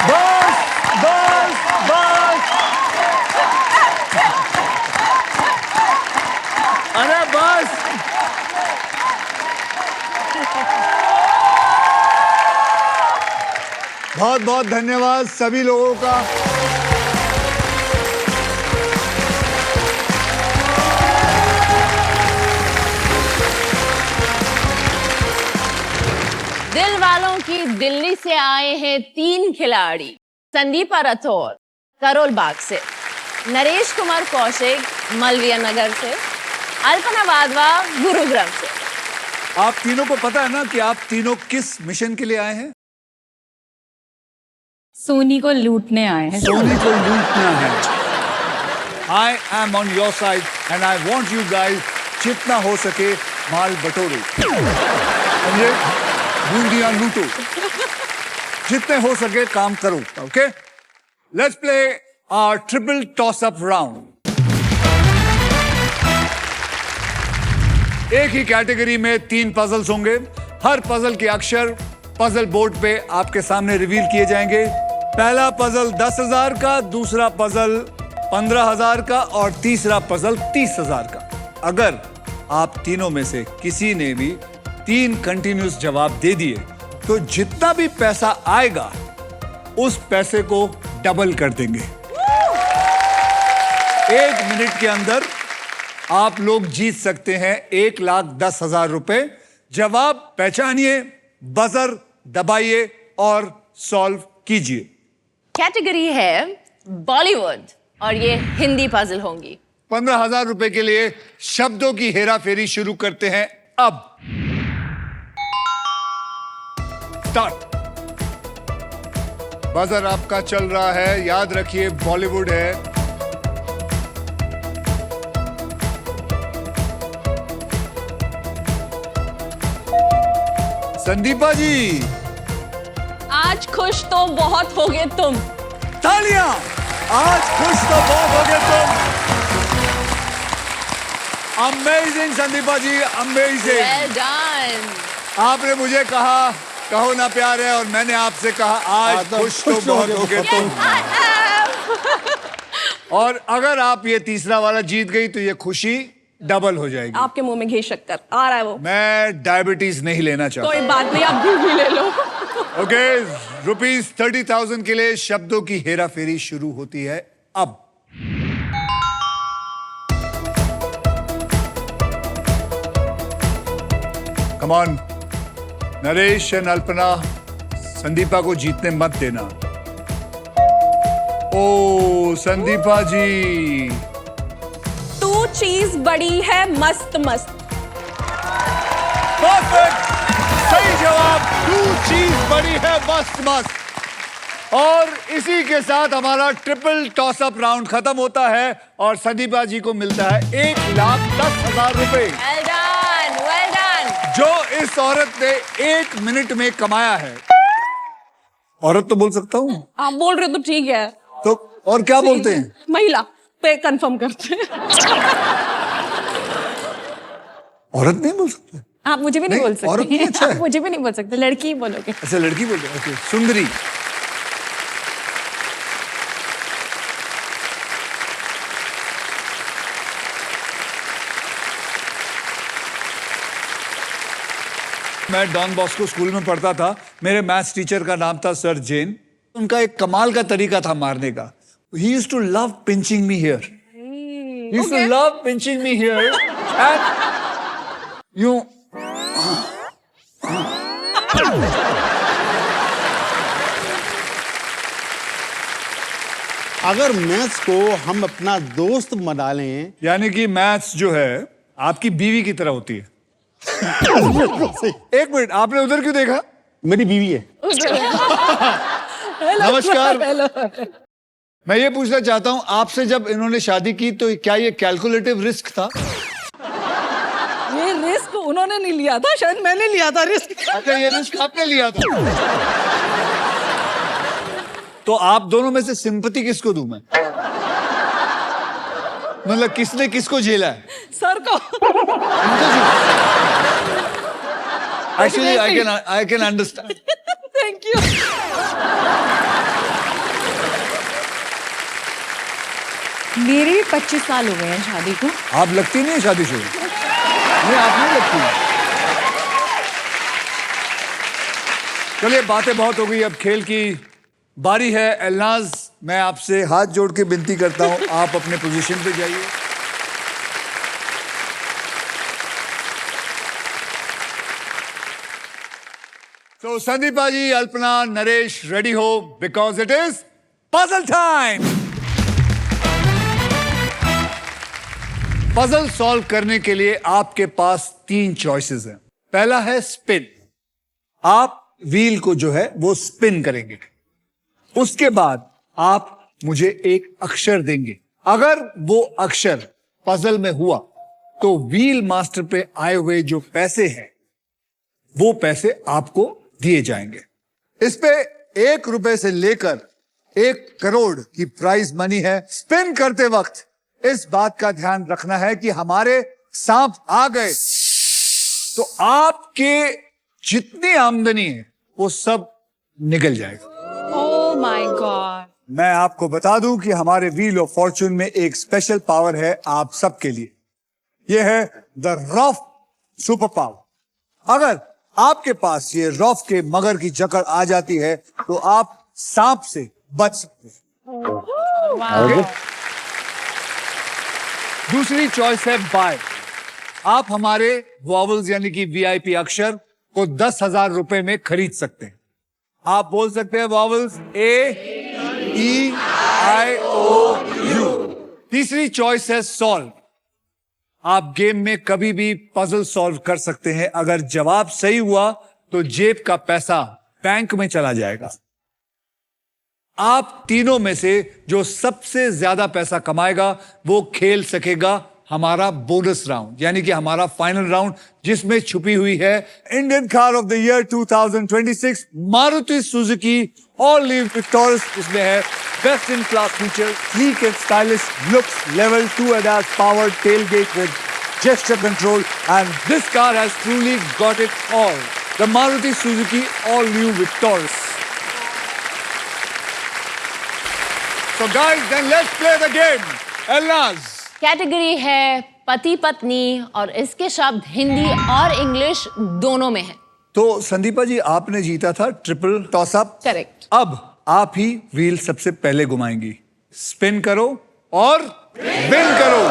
बस बस बस, अरे बस। बहुत बहुत धन्यवाद सभी लोगों का। दिल वालों की दिल्ली से आए हैं 3 खिलाड़ी, संदीपा राठौर करोल बाग से, नरेश कुमार कौशिक मलविया नगर से, अल्पना वाधवा गुरुग्राम से। आप तीनों को पता है ना कि आप तीनों किस मिशन के लिए आए हैं? सोनी को लूटने आए हैं। सोनी को लूटना है। I am on your side and I want you guys जितना हो सके माल बटोरो, समझे? बूंदियां लूटो, जितने हो सके काम करो। Okay, let's play our triple toss up round. एक ही कैटेगरी में 3 पजल्स होंगे। हर पजल के अक्षर पजल बोर्ड पे आपके सामने रिवील किए जाएंगे। पहला पजल 10,000 का, दूसरा पजल 15,000 का और तीसरा पजल 30,000 का। अगर आप तीनों में से किसी ने भी 3 कंटिन्यूस जवाब दे दिए तो जितना भी पैसा आएगा उस पैसे को डबल कर देंगे। 1 मिनट के अंदर आप लोग जीत सकते हैं 1,10,000 रुपए। जवाब पहचानिए, बजर दबाइए और सॉल्व कीजिए। कैटेगरी है बॉलीवुड और ये हिंदी पजल होंगी। 15,000 रुपए के लिए शब्दों की हेरा फेरी शुरू करते हैं अब। स्टार्ट। बजर आपका चल रहा है, याद रखिए बॉलीवुड है। संदीपा जी, आज खुश तो बहुत होगे तुम। तालियां। आज खुश तो बहुत हो गए तुम। अमेजिंग संदीपा जी, अमेजिंग। Well done. आपने मुझे कहा कहो ना प्यार है और मैंने आपसे कहा आज खुश तो बहुत हो गए तुम। और अगर आप ये तीसरा वाला जीत गई तो ये खुशी डबल हो जाएगी। आपके मुंह में घी शक्कर आ रहा है वो। मैं डायबिटीज नहीं लेना चाहता। कोई बात नहीं, आप घी ले लो। ओके, रुपीज 30,000 के लिए शब्दों की हेरा फेरी शुरू होती है अब। Come on Naresh and Alpana, Sandeepa को जीतने मत देना। ओ संदीपा जी, तू चीज बड़ी है मस्त मस्त। परफेक्ट, सही जवाब। 2 चीज बड़ी है मस्त मस्त। और इसी के साथ हमारा ट्रिपल टॉस अप राउंड खत्म होता है और संदीपा जी को मिलता है 1,10,000 रुपए, वेल डन, वेल डन। जो इस औरत ने 1 मिनट में कमाया है। औरत तो बोल सकता हूँ? आप बोल रहे हो तो ठीक है। तो और क्या बोलते हैं? महिला पे कंफर्म करते हैं। औरत नहीं बोल सकते? आप मुझे भी नहीं बोल सकते। औरत नहीं अच्छा है। आप मुझे भी नहीं बोल सकते, लड़की ही बोलोगे। अच्छा, लड़की बोलते हैं। ओके, सुंदरी। मैं डॉन बॉस्को स्कूल में पढ़ता था। मेरे मैथ्स टीचर का नाम था सर जैन। उनका एक कमाल का तरीका था मारने का। He used to love pinching me here. He used to love pinching me here. And you. अगर मैथ्स को हम अपना दोस्त बना लें, यानी कि मैथ्स जो है आपकी बीवी की तरह होती है। एक मिनट, आपने उधर क्यों देखा? मेरी बीवी है। नमस्कार। मैं ये पूछना चाहता हूँ, आपसे जब इन्होंने शादी की तो क्या ये कैलकुलेटिव रिस्क था? ये रिस्क उन्होंने नहीं लिया था, शायद मैंने लिया था रिस्क। अच्छा, ये रिस्क आपने लिया था। तो आप दोनों में से सिंपैथी किसको दूं मैं? मतलब किसने किसको झेला है? सर को। Actually I can understand. Thank you. मेरे भी 25 साल हो गए हैं शादी को। आप लगती नहीं है शादीशुदा? नहीं, आप नहीं लगती। चलिए, बातें बहुत हो गई, अब खेल की बारी है। एलनाज, मैं आपसे हाथ जोड़ के विनती करता हूं, आप अपने पोजीशन पे जाइए। तो संदीपा जी, अल्पना, नरेश, रेडी हो, because it is puzzle time. Puzzle solve करने के लिए आपके पास 3 चॉइसेस हैं। पहला है स्पिन। आप व्हील को जो है वो स्पिन करेंगे। उसके बाद आप मुझे एक अक्षर देंगे। अगर वो अक्षर पजल में हुआ तो व्हील मास्टर पे आए हुए जो पैसे हैं वो पैसे आपको दिए जाएंगे। इस पे 1 रुपए से लेकर 1 करोड़ की प्राइज मनी है। स्पिन करते वक्त इस बात का ध्यान रखना है कि हमारे सांप आ गए तो आपके जितनी आमदनी है वो सब निकल जाएगा। Oh my God. मैं आपको बता दूं कि हमारे व्हील ऑफ फॉर्चून में एक स्पेशल पावर है आप सबके लिए। यह है द रफ सुपर पावर। अगर आपके पास ये रफ के मगर की जकड़ आ जाती है तो आप सांप से बच सकते हैं। दूसरी चॉइस है बाय। आप हमारे वॉवल्स यानी कि वीआईपी अक्षर को 10,000 रुपए में खरीद सकते हैं। आप बोल सकते हैं वॉवल्स AEIOU। तीसरी चॉइस है सॉल्व। आप गेम में कभी भी पजल सॉल्व कर सकते हैं। अगर जवाब सही हुआ तो जेब का पैसा बैंक में चला जाएगा। आप तीनों में से जो सबसे ज्यादा पैसा कमाएगा वो खेल सकेगा हमारा बोनस राउंड, यानी कि हमारा फाइनल राउंड, जिसमें छुपी हुई है Indian car of the year 2026 Maruti Suzuki all new Victoris. इसमें है best in class feature, sleek and stylish looks, level 2 ADAS powered tailgate with gesture control, and this car has truly got it all. The Maruti Suzuki all new Victoris. So guys, then let's play the game. Elnaz. Category है पति पत्नी और इसके शब्द हिंदी और English दोनों में है। तो संदीपा जी, आपने जीता था ट्रिपल टॉस अप। करेक्ट। अब आप ही व्हील सबसे पहले घुमाएंगी। स्पिन करो और विन करो।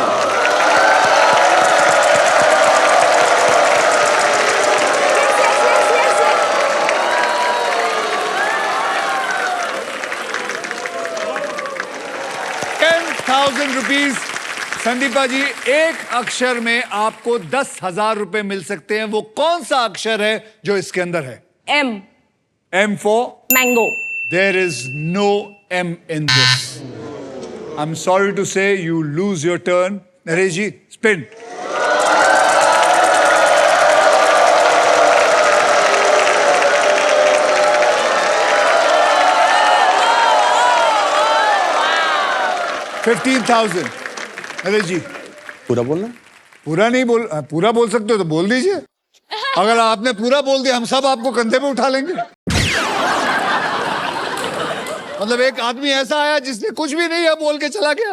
₹10,000। संदीपा जी, एक अक्षर में आपको 10,000 रुपए मिल सकते हैं। वो कौन सा अक्षर है जो इसके अंदर है? M M for mango. there is no M in this. I'm sorry to say you lose your turn. Naresh ji, spin. $15,000। Naresh जी, पूरा बोलना। पूरा नहीं बोल, पूरा बोल सकते हो तो बोल दीजिए। अगर आपने पूरा बोल दिया हम सब आपको कंधे पे उठा लेंगे। मतलब एक आदमी ऐसा आया जिसने कुछ भी नहीं है बोल के चला गया।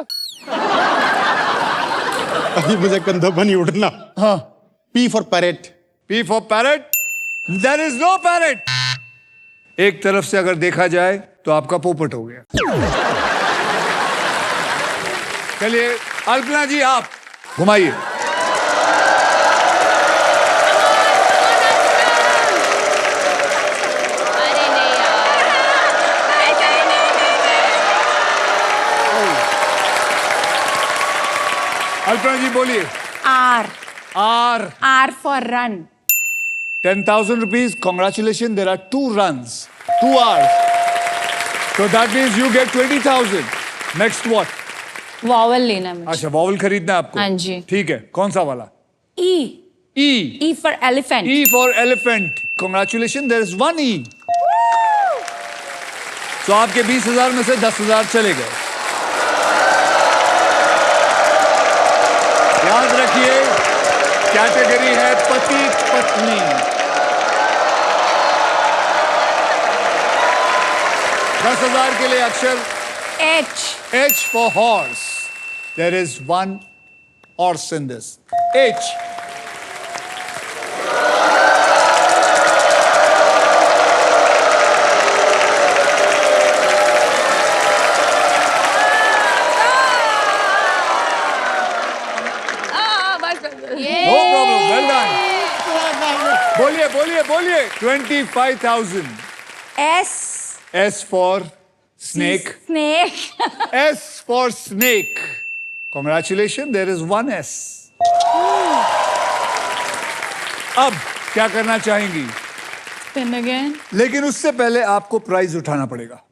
अभी मुझे कंधों पर नहीं उठना। हाँ। P for parrot। P for parrot। There is no parrot। एक तरफ से अगर देखा जाए तो आपका पोपट हो गया। चलिए अल्पना जी, आप घुमाइए। अरे नहीं यार, ऐसा ही नहीं होता है। अल्पना जी बोलिए। R R for run। ₹10,000। Congratulations, there are 2 runs, 2 hours. So that means you get 20,000. Next what? Vowel लेना है मुझे। अच्छा, वॉवल खरीदना है आपको? हाँ जी। ठीक है, कौन सा वाला? E E for elephant। E for elephant। Congratulations, there is 1 E. तो आपके 20,000 में से 10,000 चले गए। याद रखिए, कैटेगरी है पति पत्नी। 10,000 के लिए अक्षर H H for horse। There is one horse in this. H. No problem. Well done. बोलिए बोलिए बोलिए 25,000. S. S for snake. Snake. S for snake. Congratulations, there is one S. अब क्या करना चाहेंगी? Spin again. लेकिन उससे पहले आपको प्राइज उठाना पड़ेगा.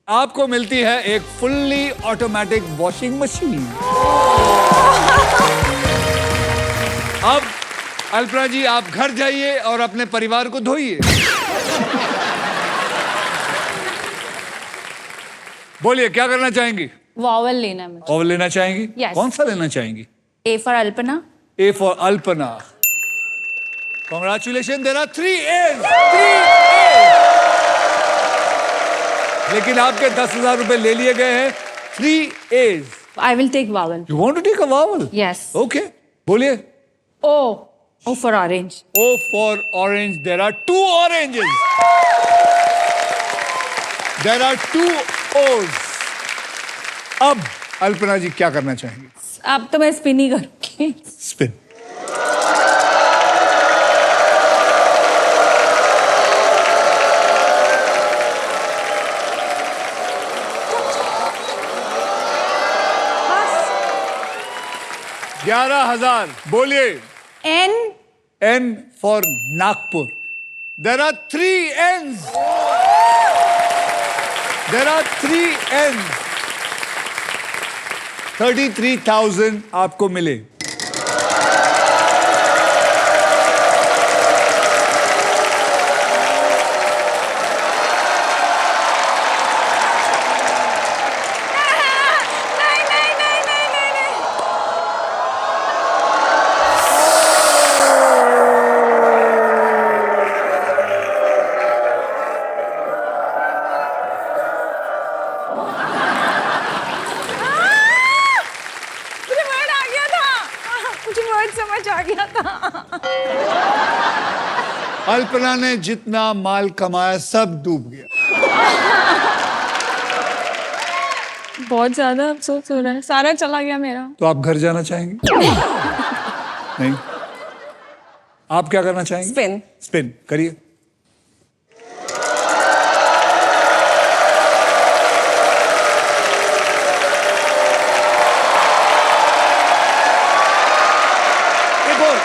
आपको मिलती है एक फुल्ली ऑटोमेटिक वॉशिंग मशीन. अब अल्पना जी आप घर जाइए और अपने परिवार को धोइए. बोलिए क्या करना चाहेंगी? Vowel लेना है मुझे. ओवल लेना चाहेंगी? Yes. कौन सा लेना चाहेंगी? A for Alpana. A for Alpana. Congratulations, there are 3 A's. 3 A's. लेकिन आपके 10,000 रुपए ले लिए गए हैं. 3 A's. I will take vowel. You want to take a vowel? Yes. Okay. बोलिए. O. O for orange. O for orange. There are 2 oranges. There are 2 O's. अब अल्पना जी क्या करना चाहेंगी? अब तो मैं स्पिन ही करूंगी. स्पिन. बस. 11,000. बोलिए. N. N for Nagpur. There are 3 N's. There are 3 N's. 33,000 आपको मिले. समझ आ गया था. अल्पना ने जितना माल कमाया सब डूब गया. बहुत ज्यादा अफसोस हो रहा है. सारा चला गया मेरा. तो आप घर जाना चाहेंगे? नहीं. आप क्या करना चाहेंगे? स्पिन. स्पिन करिए. एक और.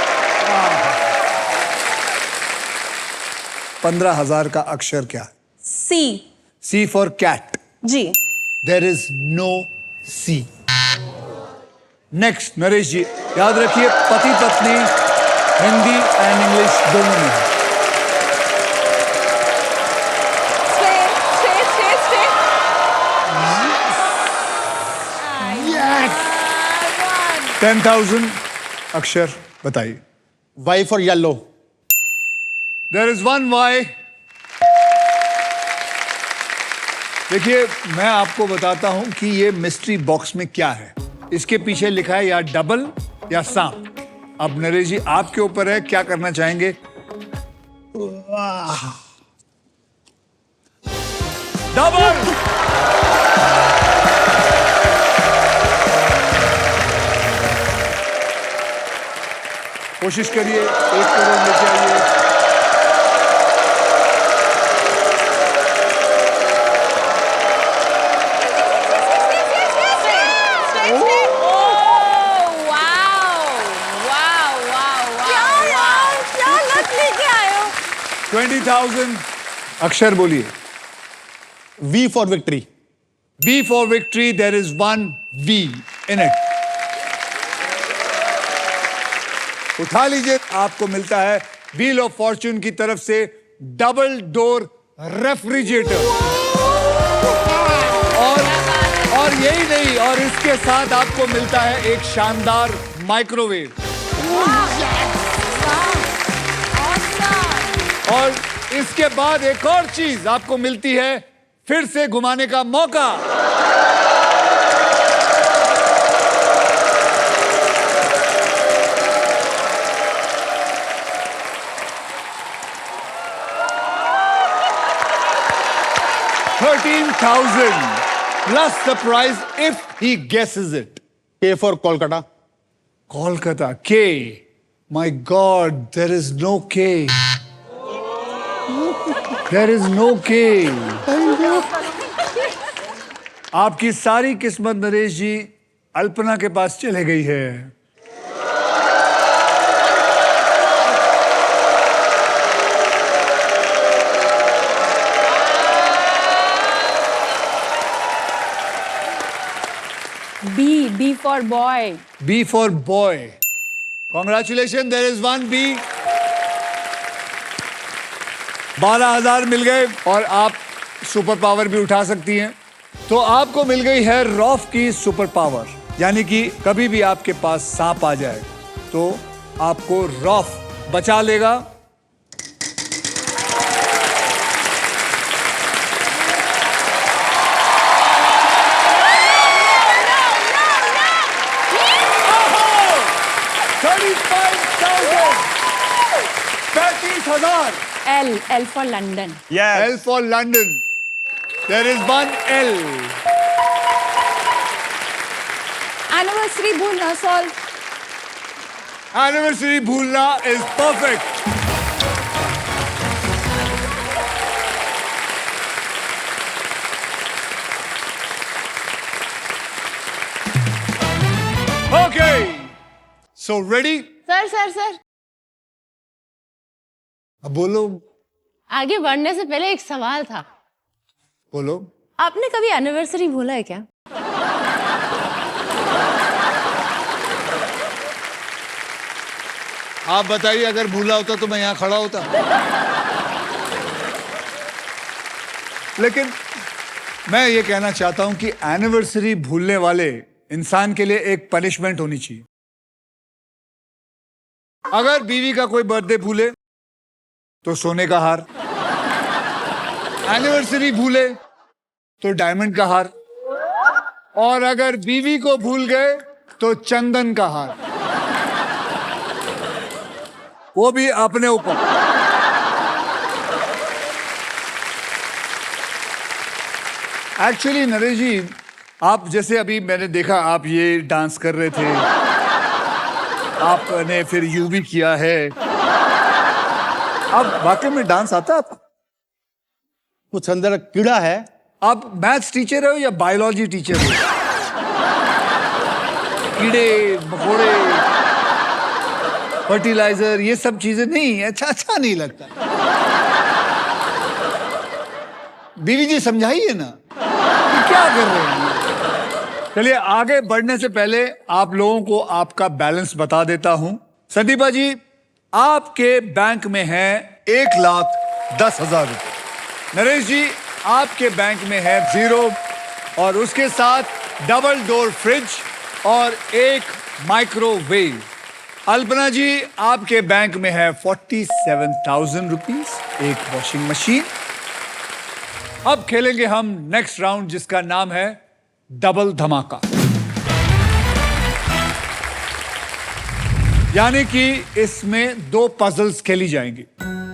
15,000 का अक्षर क्या है? C. C for cat. जी. There is no C. Next, Naresh ji याद रखिए पति पत्नी हिंदी एंड इंग्लिश दोनों में है. Stay. 10,000 अक्षर बताइए. Y for yellow. There is one Y. देखिए मैं आपको बताता हूं कि ये मिस्ट्री बॉक्स में क्या है. इसके पीछे लिखा है या डबल या सांप. अब नरेश जी आपके ऊपर है क्या करना चाहेंगे. डबल. कोशिश करिए 1 करोड़ लेके आइए. Wow, क्या लत लेके आए हो? 20,000 अक्षर बोलिए. V for victory. V for victory. There is one V in it. उठा लीजिए. आपको मिलता है व्हील ऑफ फॉर्च्यून की तरफ से डबल डोर रेफ्रिजरेटर. और यही नहीं, और इसके साथ आपको मिलता है एक शानदार माइक्रोवेव. और इसके बाद एक और चीज आपको मिलती है फिर से घुमाने का मौका. 13,000 plus the prize if he guesses it. K for Kolkata. Kolkata, K. My God, there is no K. There is no K. आपकी सारी किस्मत नरेश जी अल्पना के पास चले गई है। B for boy. B for boy. Congratulations, there is one B. 12,000 मिल गए और आप सुपर पावर भी उठा सकती हैं। तो आपको मिल गई है रॉफ की सुपर पावर, यानी कि कभी भी आपके पास सांप आ जाए तो आपको रॉफ बचा लेगा। L for London. L for London. There is one L. Anniversary भूलना solve. Anniversary भूलना is perfect. Okay. So ready? Sir अब बोलो आगे बढ़ने से पहले एक सवाल था। बोलो। आपने कभी एनिवर्सरी भूला है क्या? आप बताइए, अगर भूला होता तो मैं यहां खड़ा होता। लेकिन मैं ये कहना चाहता हूं कि एनिवर्सरी भूलने वाले इंसान के लिए एक पनिशमेंट होनी चाहिए। अगर बीवी का कोई बर्थडे भूले तो सोने का हार, एनिवर्सरी भूले तो डायमंड का हार, और अगर बीवी को भूल गए तो चंदन का हार, वो भी अपने ऊपर। एक्चुअली नरेश जी, आप जैसे अभी मैंने देखा आप ये डांस कर रहे थे, आपने फिर यू भी किया है। आप वाकई में डांस आता है आपको? कुछ अंदर कीड़ा है। आप मैथ्स टीचर हो या बायोलॉजी टीचर हो? कीड़े मकोड़े फर्टिलाइजर ये सब चीजें नहीं, अच्छा नहीं लगता। बीवी जी समझाइए ना कि क्या कर रहे हैं। चलिए आगे बढ़ने से पहले आप लोगों को आपका बैलेंस बता देता हूं। संदीपा जी, आपके बैंक में है 1,10,000 रुपए। नरेश जी, आपके बैंक में है 0 और उसके साथ डबल डोर फ्रिज और एक माइक्रोवेव। अल्पना जी, आपके बैंक में है 47,000 रुपीज, एक वॉशिंग मशीन। अब खेलेंगे हम नेक्स्ट राउंड जिसका नाम है डबल धमाका, यानी कि इसमें 2 पजल्स खेली जाएंगी।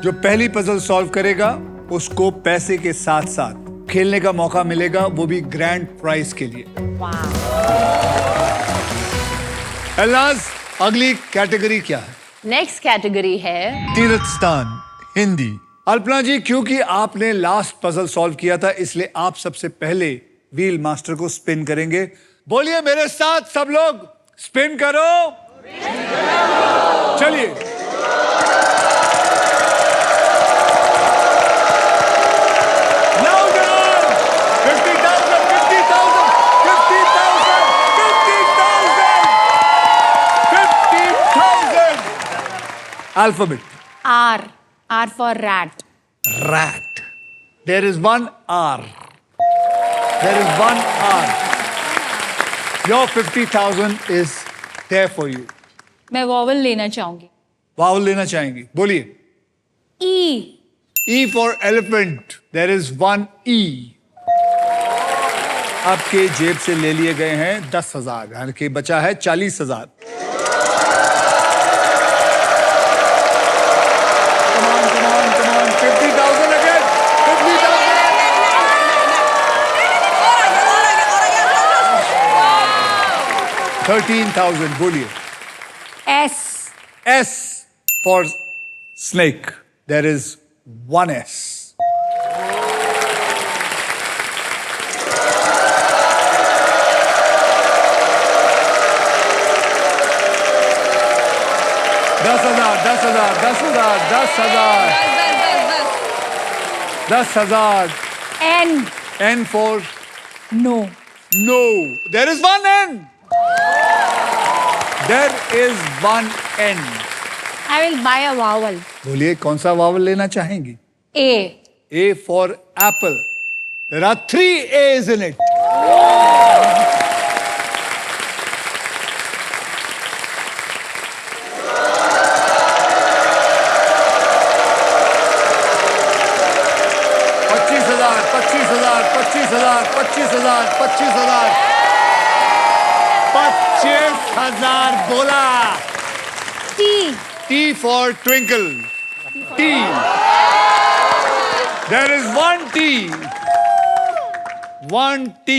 जो पहली पजल सॉल्व करेगा उसको पैसे के साथ साथ खेलने का मौका मिलेगा, वो भी ग्रैंड प्राइज के लिए। एलनाज, अगली कैटेगरी क्या है? नेक्स्ट कैटेगरी है तीर्थ स्थान हिंदी। अल्पना जी, क्योंकि आपने लास्ट पजल सॉल्व किया था इसलिए आप सबसे पहले व्हील मास्टर को स्पिन करेंगे। बोलिए मेरे साथ सब लोग, स्पिन करो। चलिए Alphabet. R for rat. Rat. There is one R. There is one R. Your 50,000 is there for you. मैं वॉवल लेना चाहूंगी। वावल लेना चाहेंगी? बोलिए। E. E for elephant. There is one E. आपके जेब से ले लिए गए हैं 10,000, यानी कि बचा है 40,000। Come on, 50,000 again. 50,000. 13,000 बोलिए. S. S for snake. There is one S. दस हजार. N. N for No. no. There is one N. There is one N. I will buy a vowel. बोलिए कौन सा वावल लेना चाहेंगी? A. A for apple. There are 3 A's in it. $25,000 बोला. T. T for twinkle. T. There is one T. One T.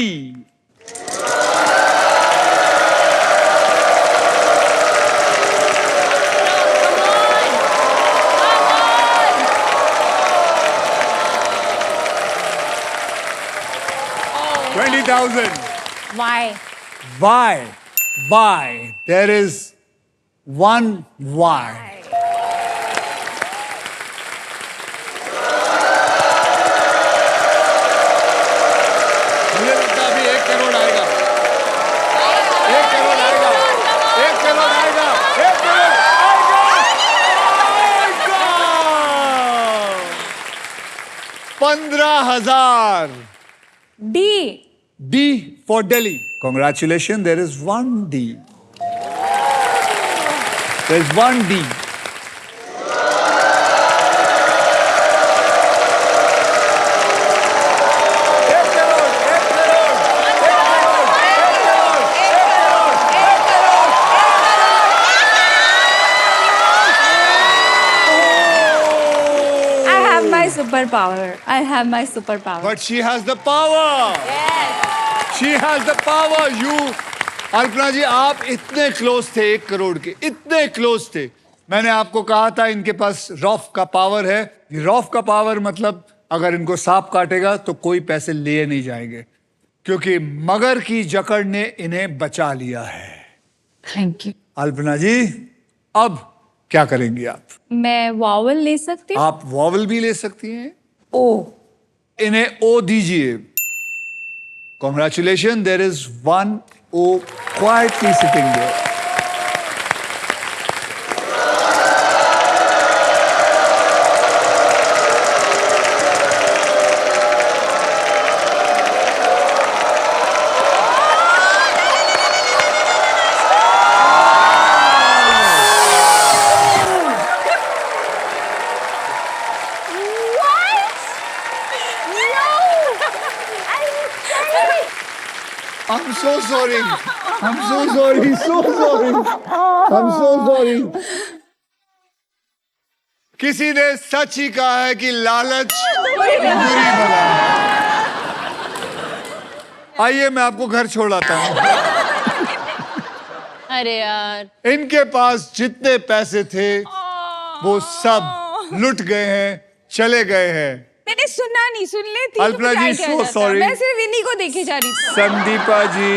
$20,000. Y. Why? Why? There is one Y. मुझे लगता है अभी 1 करोड़ आएगा. 1 करोड़ आएगा. 1 करोड़ आएगा. 1 करोड़ आएगा. 15,000. D. D for Delhi. Congratulations, there is one D. There is one D. I have my superpower. I have my superpower. But she has the power. She has the power. You, Alpana जी, आप इतने close थे 1 करोड़ के, इतने close थे. मैंने आपको कहा था इनके पास रॉफ का पावर है. रॉफ का पावर मतलब अगर इनको सांप काटेगा तो कोई पैसे लिए नहीं जाएंगे, क्योंकि मगर की जकड़ ने इन्हें बचा लिया है. Thank you. अल्पना जी, अब क्या करेंगी आप? मैं vowel ले सकती हूँ? आप वॉवल भी ले सकती हैं. O. इन्हें ओ दीजिए. Congratulations, there is one O quietly sitting there. I'm so sorry. I'm so sorry. So sorry. I'm so sorry. किसी ने सच ही कहा है कि लालच बुरी बला है. आइए मैं आपको घर छोड़ आता हूँ. अरे यार, इनके पास जितने पैसे थे वो सब लुट गए हैं, चले गए हैं. मैंने सुना नहीं, सुन लेती. अल्पना जी, so sorry. मैं सिर्फ इन्हीं को देखे जा रही थी. संदीपा जी,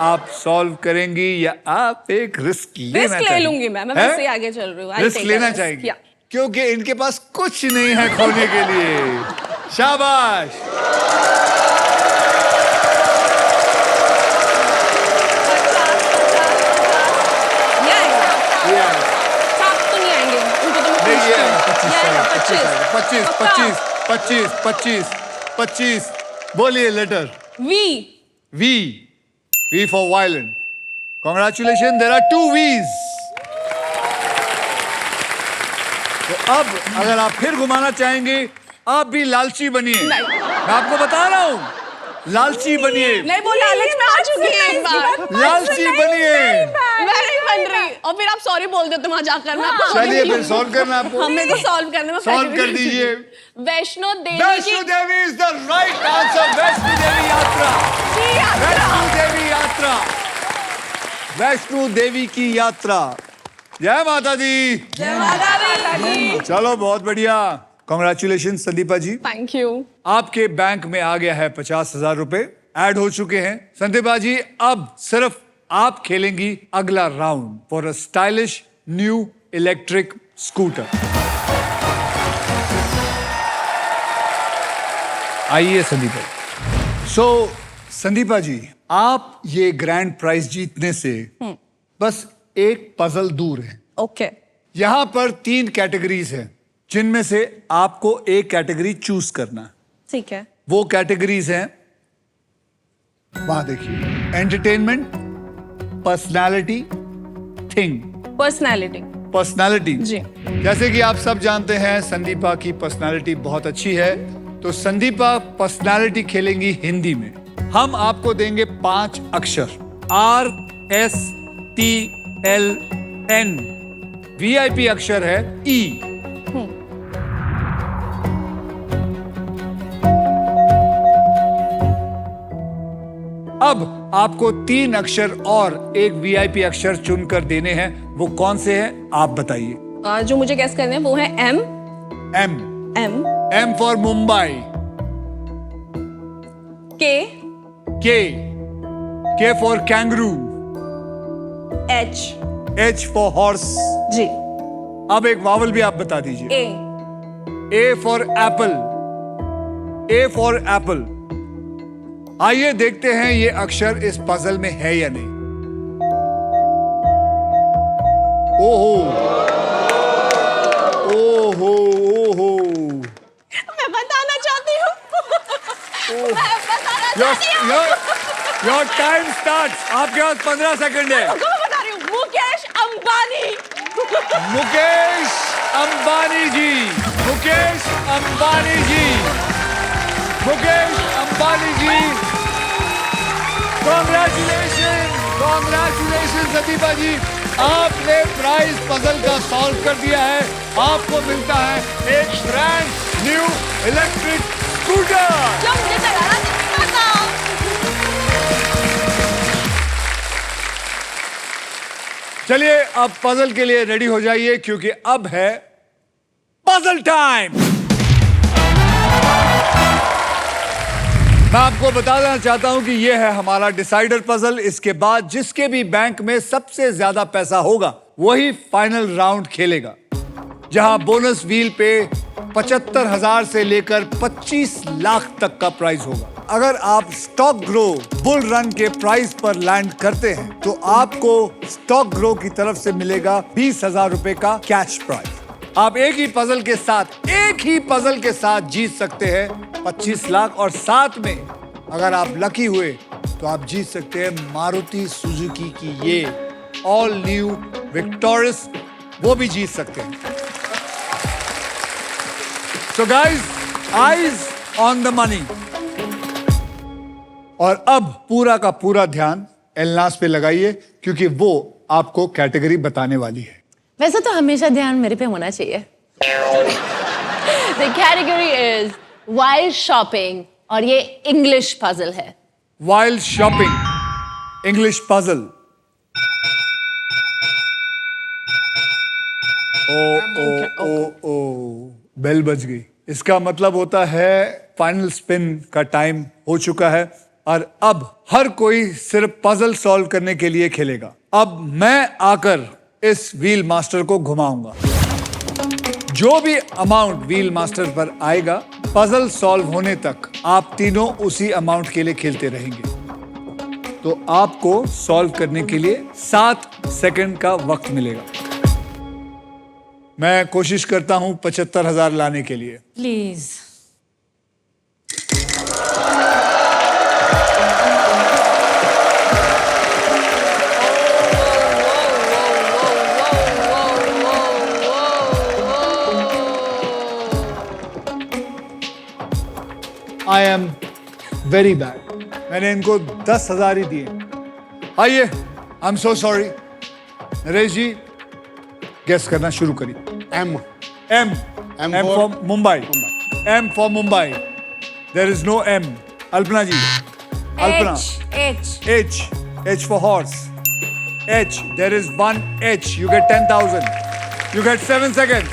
आप सॉल्व करेंगी या आप एक रिस्क लेना रिस्क ले चाहेंगी? लूंगी मैं हैं? वैसे ही आगे चल रही हूँ. I'll रिस्क take लेना a risk. चाहेंगी Yeah. क्योंकि इनके पास कुछ नहीं है खोने के लिए. शाबाश. Yeah. सात तो नहीं आएंगे उनको तो मैं नहीं, ये पूछती हूँ. 25 बोलिए letter. V for violin. Congratulations, there are 2 V's. तो अब अगर आप फिर घुमाना चाहेंगे, आप भी लालची बनिए. मैं आपको बता रहा हूँ, लालची बनिए. नहीं वो लालच में आ चुकी है एक बार. लालची बनिए. मैं नहीं बन रही और फिर आप सॉरी बोल देते वहां जाकर. मैं आपको sorry चलिए नहीं फिर बोलूंगी. सॉल्व करना आपको. हमें तो सॉल्व करने में सॉल्व कर दीजिए. वैष्णो देवी वैष्णो की Devi is the right answer. Vaishno Devi यात्रा. वैष्णो देवी यात्रा. वैष्णो देवी की यात्रा। जय माता दी। चलो बहुत बढ़िया, congratulation Sandeepa ji. Thank you. आपके बैंक में आ गया है 50,000 रुपए, ऐड हो चुके हैं। संदीपा जी अब सिर्फ आप खेलेंगी अगला round for a stylish new electric scooter. आइए संदीपा जी। सो संदीपा जी, आप ये ग्रैंड प्राइज जीतने से बस एक पजल दूर है। ओके। यहां पर 3 कैटेगरीज हैं जिनमें से आपको एक कैटेगरी चूज करना है। ठीक है। वो कैटेगरीज हैं, वहां देखिए, entertainment, personality, thing. Personality. Personality जी। जैसे कि आप सब जानते हैं संदीपा की पर्सनालिटी बहुत अच्छी है, तो संदीपा पर्सनालिटी खेलेंगी हिंदी में। हम आपको देंगे 5 अक्षर, RSTLN। VIP अक्षर है E। अब आपको 3 अक्षर और एक VIP अक्षर चुनकर देने हैं। वो कौन से हैं आप बताइए। जो मुझे गैस करने हैं वो है M। M। M। M for Mumbai. K। K for kangaroo. H। H for horse. जी। अब एक वावल भी आप बता दीजिए। A। A for apple. A for apple. आइए देखते हैं ये अक्षर इस पजल में है या नहीं। ओहो ओहो ओहो, मैं बताना चाहती हूँ। मैं बताना चाहती हूँ। Your time starts. आपके पास 15 सेकंड है। मैं बता रही हूँ, मुकेश अंबानी। मुकेश अंबानी जी। मुकेश अंबानी जी। मुकेश अंबानी जी। कॉन्ग्रेचुलेशन, कॉन्ग्रेचुलेशन संदीपा जी, आपने प्राइज पजल का सॉल्व कर दिया है। आपको मिलता है एक ब्रांड न्यू इलेक्ट्रिक स्कूटर। जो मुझे चलाना नहीं आता। चलिए अब पजल के लिए रेडी हो जाइए, क्योंकि अब है पजल टाइम। मैं आपको बताना चाहता हूं कि यह है हमारा डिसाइडर पजल। इसके बाद जिसके भी बैंक में सबसे ज्यादा पैसा होगा वही फाइनल राउंड खेलेगा, जहां बोनस व्हील पे 75,000 से लेकर 25 लाख तक का प्राइज होगा। अगर आप स्टॉक ग्रो बुल रन के प्राइस पर लैंड करते हैं तो आपको स्टॉक ग्रो की तरफ से मिलेगा 20,000 रुपए का कैश प्राइज। आप एक ही पजल के साथ जीत सकते हैं 25 लाख, और साथ में अगर आप लकी हुए तो आप जीत सकते हैं मारुति सुजुकी की ये ऑल न्यू विक्टोरियस, वो भी जीत सकते हैं। So guys, eyes on the money. और अब पूरा का पूरा ध्यान एलनास पे लगाइए, क्योंकि वो आपको कैटेगरी बताने वाली है। वैसे तो हमेशा ध्यान मेरे पे होना चाहिए। The category is while shopping और ये इंग्लिश पजल है। While shopping, English puzzle. ओ ओ ओ बेल बज गई। इसका मतलब होता है फाइनल स्पिन का टाइम हो चुका है, और अब हर कोई सिर्फ पजल सॉल्व करने के लिए खेलेगा। अब मैं आकर इस व्हील मास्टर को घुमाऊंगा। जो भी अमाउंट व्हील मास्टर पर आएगा, पजल सॉल्व होने तक आप तीनों उसी अमाउंट के लिए खेलते रहेंगे। तो आपको सॉल्व करने के लिए 7 सेकंड का वक्त मिलेगा। मैं कोशिश करता हूं 75,000 लाने के लिए। Please. I am very bad. मैंने इनको 10,000 ही दिए। आइए, I am so sorry. Naresh ji, guess करना शुरू करिए। M M for Mumbai. M for Mumbai. There is no M। Alpana ji, Alpana. H H for horse. H. There is one H. You get 10,000. You get 7 seconds.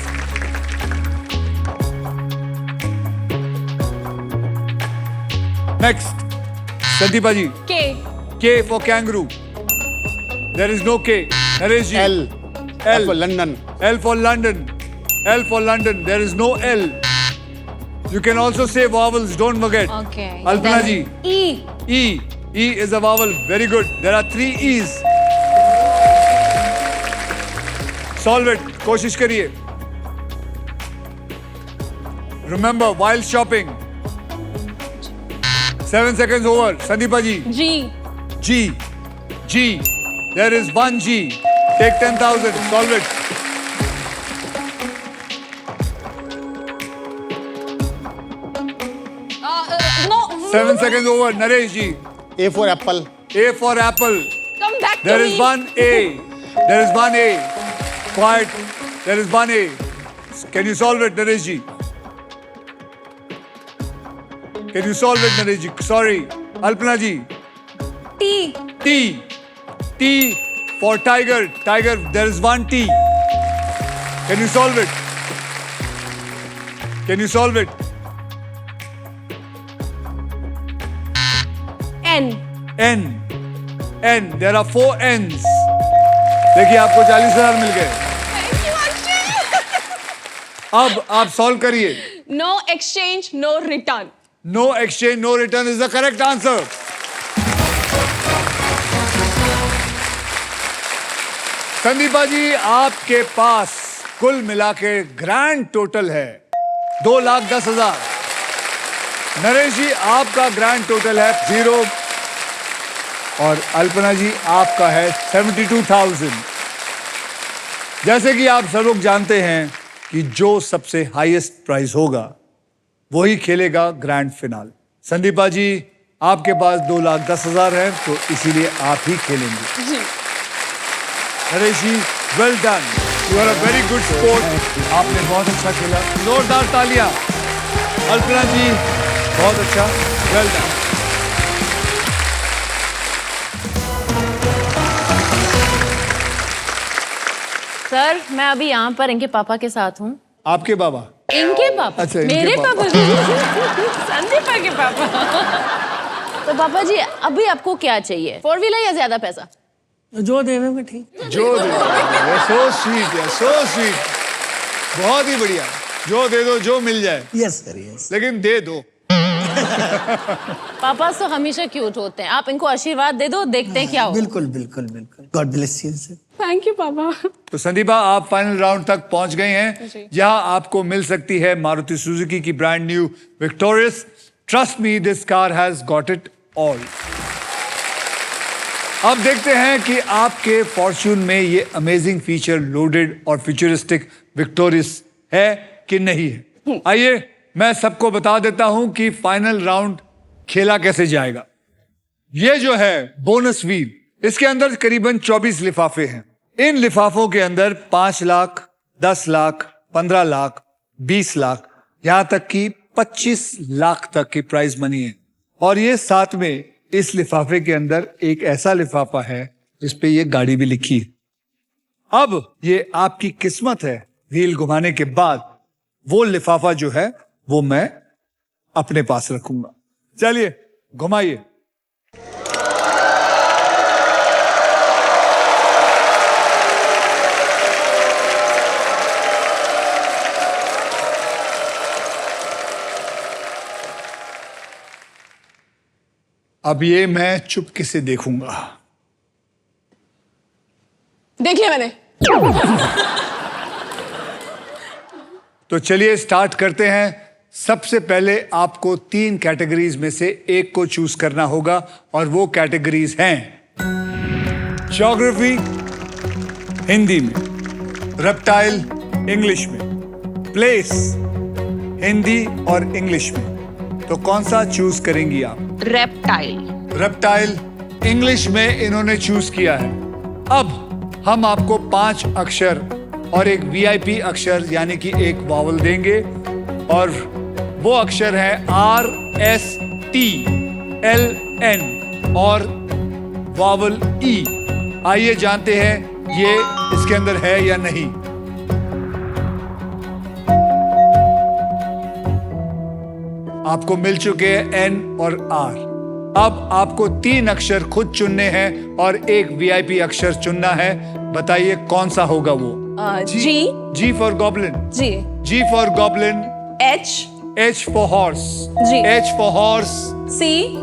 Next. Sandeepa ji. K. K for kangaroo. There is no K. Naresh ji. L. L. for London. L for London. L for London. There is no L. You can also say vowels. Don't forget. Okay. Alpana Then ji. E. E. E is a vowel. Very good. There are 3 E's. Solve it. कोशिश करिए. Remember, while shopping. 7 seconds over. Sandeepa ji. G. G. G. There is one G. Take 10,000. Solve it. No. 7 seconds over. Naresh ji. A for apple. A for apple. Come back There to is me. one A. There is one A. Quiet. There is one A. Can you solve it, Naresh ji? Can you solve it, Naresh ji? Sorry. Alpana ji. T. T. T for tiger. Tiger. There is one T. Can you solve it? Can you solve it? N. N. N. There are 4 N's. देखिए आपको 40,000 मिल गए. Thank you, Akshay. अब आप solve करिए. No exchange, no return. No exchange, no return is the correct answer. Sandeepa जी, आपके पास कुल मिला के ग्रैंड टोटल है 2,10,000. नरेश जी, आपका ग्रैंड टोटल है 0 और अल्पना जी आपका है 72,000. जैसे कि आप सब लोग जानते हैं कि जो सबसे हाईएस्ट प्राइस होगा वही खेलेगा ग्रैंड फिनाल. संदीपा जी, आपके पास 2,10,000 है तो इसीलिए आप ही खेलेंगे. जी. Naresh ji, well done. You are a very good sport. आपने बहुत अच्छा खेला. जोरदार तालियां. अल्पना जी, बहुत अच्छा. Well done. सर, मैं अभी यहाँ पर इनके पापा के साथ हूँ. आपके बाबा? इनके पापा? अच्छा, इनके मेरे पापा. पापा. संदीपा के पापा. तो पापा जी, अभी आपको क्या चाहिए? 4 व्हीलर या ज्यादा पैसा? जो देवे में ठीक. जो दे दो. सो स्वीट है, सो स्वीट. बहुत ही बढ़िया. जो दे दो, जो मिल जाए. Yes sir, yes. लेकिन दे दो. पापा तो हमेशा क्यूट होते हैं. आप इनको आशीर्वाद दे दो, देखते हैं क्या होगा. बिल्कुल बिल्कुल बिल्कुल. God bless you sir. Thank you, पापा. तो संदीपा, आप फाइनल राउंड तक पहुंच गए हैं. यहां आपको मिल सकती है मारुति सुजुकी की brand new victorious. Trust me, this car has got it all. अब देखते हैं कि आपके फॉर्च्यून में ये अमेजिंग फीचर लोडेड और फ्यूचरिस्टिक विक्टोरियस है कि नहीं है. आइए मैं सबको बता देता हूं कि फाइनल राउंड खेला कैसे जाएगा. ये जो है बोनस व्हील, इसके अंदर करीबन 24 लिफाफे हैं. इन लिफाफों के अंदर 5 लाख, 10 लाख, 15 लाख, 20 लाख, यहां तक कि 25 लाख तक की प्राइज मनी है. और ये साथ में इस लिफाफे के अंदर एक ऐसा लिफाफा है जिस पे ये गाड़ी भी लिखी है. अब ये आपकी किस्मत है, व्हील घुमाने के बाद वो लिफाफा जो है वो मैं अपने पास रखूंगा. चलिए घुमाइए. अब ये मैं चुपके से देखूंगा. देख लिया मैंने. तो चलिए स्टार्ट करते हैं. सबसे पहले आपको 3 कैटेगरीज में से एक को चूज करना होगा और वो कैटेगरीज हैं ज्योग्राफी हिंदी में, रेप्टाइल इंग्लिश में, प्लेस हिंदी और इंग्लिश में. तो कौन सा चूज करेंगी आप? रेप्टाइल. रेप्टाइल इंग्लिश में इन्होंने चूज किया है. अब हम आपको 5 अक्षर और एक वीआईपी अक्षर यानी कि एक वावल देंगे और वो अक्षर है RSTLN और वावल E. आइए जानते हैं ये इसके अंदर है या नहीं। आपको मिल चुके हैं एन और आर। अब आपको 3 अक्षर खुद चुनने हैं और एक वीआईपी अक्षर चुनना है। बताइए कौन सा होगा वो। G. G for goblin. G. G for goblin. H. H for horse. जी। H for horse. C.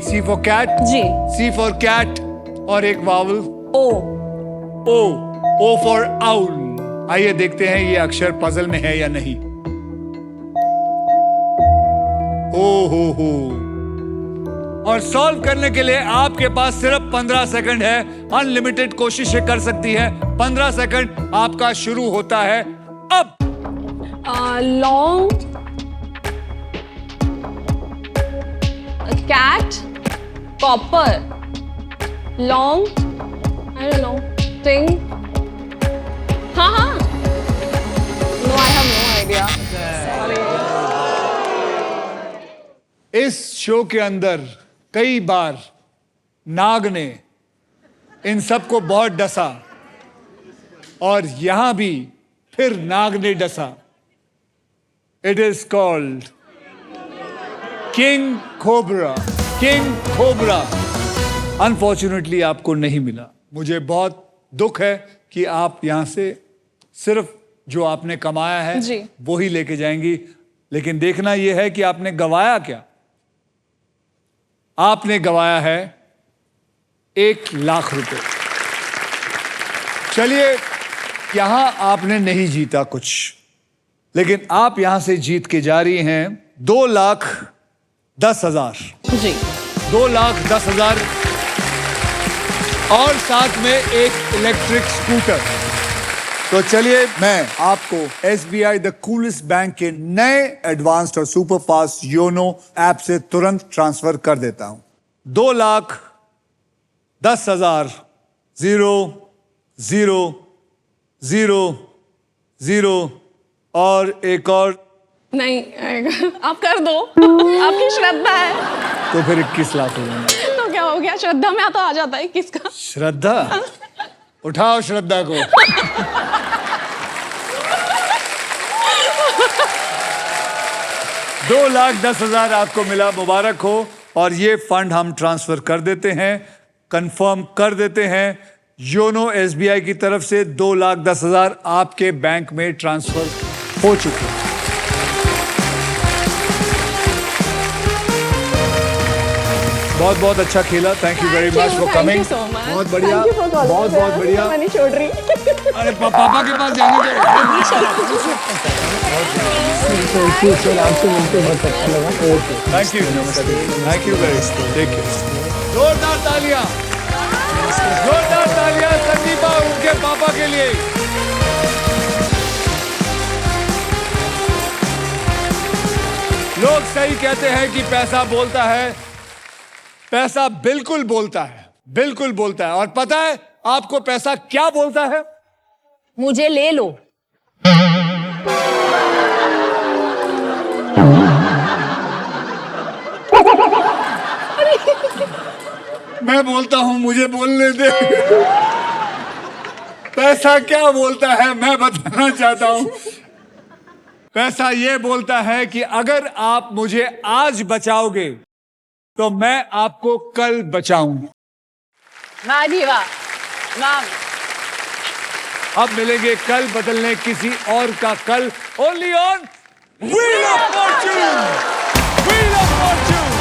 C for cat. जी। सी फॉर कैट और एक vowel O. O for owl. आइए देखते हैं ये अक्षर पजल में है या नहीं। ओ हो। और सॉल्व करने के लिए आपके पास सिर्फ 15 सेकंड है। अनलिमिटेड कोशिशें कर सकती है। 15 सेकंड आपका शुरू होता है अब। Long. Cat. Copper. Long. I don't know. Thing. हाँ। No, I have no idea. इस शो के अंदर कई बार नाग ने इन सबको बहुत डसा और यहां भी फिर नाग ने डसा। It is called king cobra. King cobra unfortunately आपको नहीं मिला। मुझे बहुत दुख है कि आप यहां से सिर्फ जो आपने कमाया है जी। वो ही लेके जाएंगी। लेकिन देखना यह है कि आपने गवाया क्या। आपने गवाया है 1 लाख रुपए। चलिए, यहां आपने नहीं जीता कुछ, लेकिन आप यहां से जीत के जा रही हैं 2,10,000। जी। 2,10,000 और साथ में एक इलेक्ट्रिक स्कूटर। तो चलिए, मैं आपको SBI द कूलेस्ट बैंक के नए एडवांस्ड और सुपर फास्ट योनो ऐप से तुरंत ट्रांसफर कर देता हूं। 2,10,000 0,0,0,0 और एक और। नहीं आएगा, आप कर दो। आपकी श्रद्धा है। तो फिर 21 लाख हो जाएंगे। तो क्या हो गया, श्रद्धा में तो आ जाता है किसका। श्रद्धा, उठाओ श्रद्धा को। $2,10,000 आपको मिला, मुबारक हो। और ये फंड हम ट्रांसफर कर देते हैं, कंफर्म कर देते हैं। योनो SBI की तरफ से 2,10,000 आपके बैंक में ट्रांसफर हो चुके हैं। बहुत बहुत अच्छा खेला। Thank you very much for coming. बहुत बढ़िया, बहुत बहुत बढ़िया। नहीं छोड़ रही। अरे पापा के पास जाने दो। Thank you, thank you very much. Take care. जोरदार तालियां, जोरदार तालियां संदीपा उनके पापा के लिए। लोग सही कहते हैं कि पैसा बोलता है। पैसा बिल्कुल बोलता है, बिल्कुल बोलता है। और पता है आपको पैसा क्या बोलता है? मुझे ले लो। मैं बोलता हूं मुझे बोलने दे। पैसा क्या बोलता है मैं बताना चाहता हूं। पैसा ये बोलता है कि अगर आप मुझे आज बचाओगे तो मैं आपको कल बचाऊंगा। वाह जी वाह। वाह। अब मिलेंगे कल बदलने किसी और का कल। Only on wheel of Fortune. Wheel of Fortune.